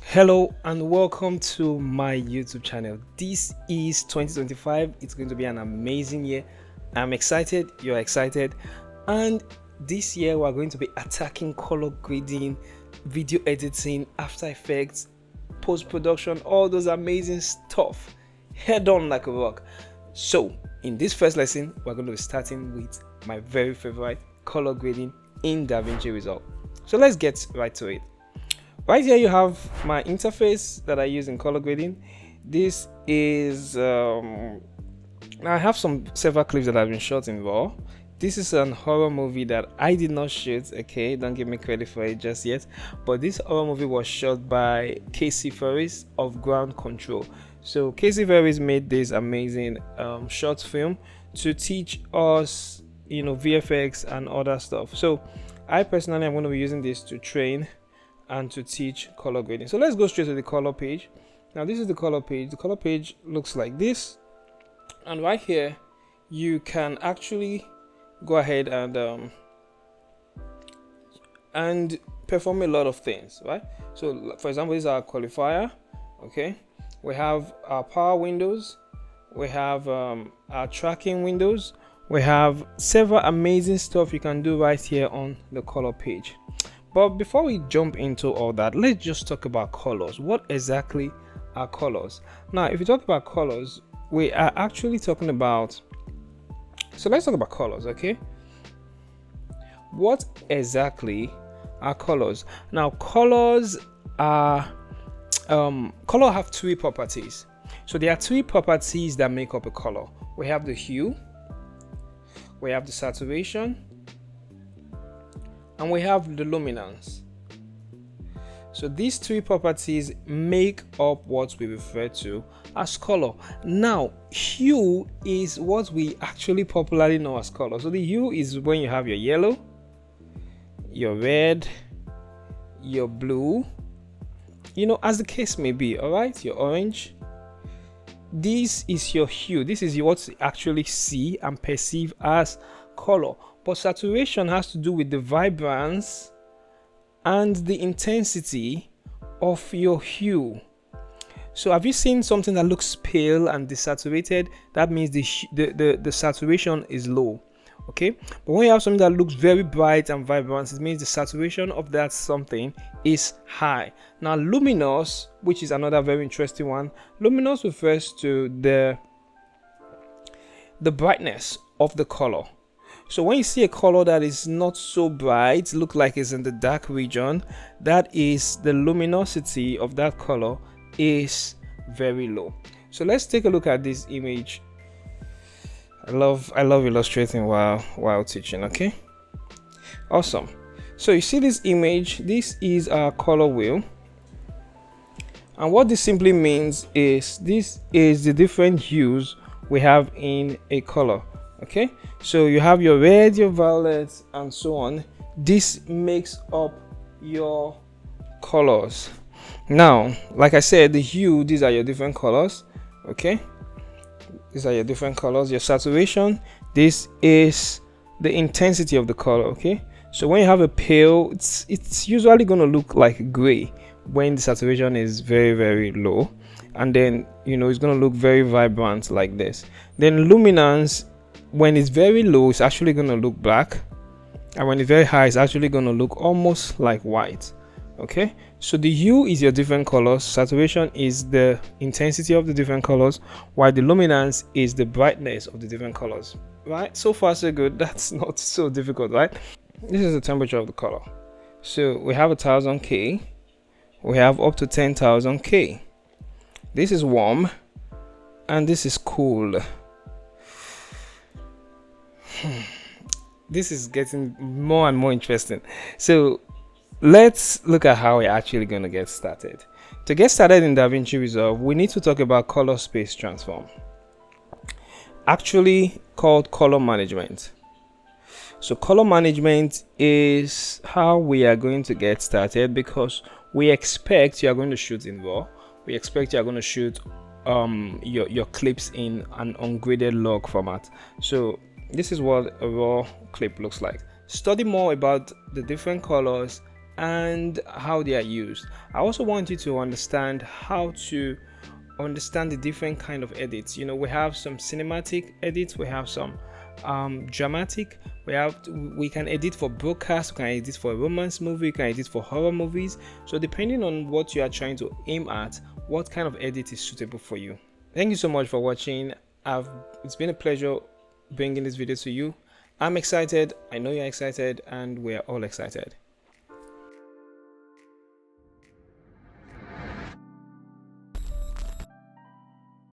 Hello and welcome to my YouTube channel. This is 2025. It's going to be an amazing year. I'm excited, you're excited, and this year we're going to be attacking color grading, video editing, After Effects, post-production, all those amazing stuff head on like a rock. So in this first lesson, we're going to be starting with my very favorite, color grading in Davinci Resolve. So let's get right to it. Right here you have my interface that I use in color grading. This is I have several clips that have been shot in RAW. This is an horror movie that I did not shoot. Okay, don't give me credit for it just yet, but this horror movie was shot by Casey Ferris of Ground Control. So Casey Ferris made this amazing short film to teach us, VFX and other stuff. So I personally am going to be using this to train and to teach color grading. So let's go straight to the color page. Now this is the color page. The color page looks like this, and right here you can actually go ahead and perform a lot of things, right? So for example, this is our qualifier. Okay, we have our power windows, we have our tracking windows, we have several amazing stuff you can do right here on the color page. But before we jump into all that, let's just talk about colors. What exactly are colors? Now, if you talk about colors, we are actually talking about, so let's talk about colors, okay? What exactly are colors? Now, colors are, color have three properties. So there are three properties that make up a color. We have the hue, we have the saturation, and we have the luminance. So these three properties make up what we refer to as color. Now, hue is what we actually popularly know as color. So the hue is when you have your yellow, your red, your blue, as the case may be, all right, your orange. This is your hue. This is what you actually see and perceive as color. But saturation has to do with the vibrance and the intensity of your hue. So have you seen something that looks pale and desaturated? That means the saturation is low. Okay, but when you have something that looks very bright and vibrant, it means the saturation of that something is high. Now luminous, which is another very interesting one, luminous refers to the brightness of the color. So when you see a color that is not so bright, look like it's in the dark region, that is the luminosity of that color is very low. So let's take a look at this image. I love illustrating while teaching. Okay, awesome. So you see this image, this is our color wheel, and what this simply means is this is the different hues we have in a color. Okay, so you have your red, your violet, and so on. This makes up your colors. Now, like I said, the hue, these are your different colors. Okay, these are your different colors. Your saturation, this is the intensity of the color. Okay, so when you have a pale, it's usually going to look like gray when the saturation is very, very low, and then it's going to look very vibrant like this. Then luminance, when it's very low, it's actually going to look black, and when it's very high, it's actually going to look almost like white. Okay, so the hue is your different colors, saturation is the intensity of the different colors, while the luminance is the brightness of the different colors. Right, so far so good. That's not so difficult, right? This is the temperature of the color. So we have 1000 K, we have up to 10,000 K. This is warm and this is cool. This is getting more and more interesting. So let's look at how we're actually going to get started. To get started in Davinci Resolve, we need to talk about color space transform, actually called color management. So color management is how we are going to get started, because we expect you are going to shoot in RAW. We expect you are going to shoot your clips in an ungraded log format. So this is what a RAW clip looks like. Study more about the different colors and how they are used. I also want you to understand how to understand the different kind of edits. We have some cinematic edits, we have some dramatic, we can edit for broadcast, we can edit for a romance movie, we can edit for horror movies. So depending on what you are trying to aim at, what kind of edit is suitable for you. Thank you so much for watching. It's been a pleasure bringing this video to you. I'm excited, I know you're excited, and we're all excited.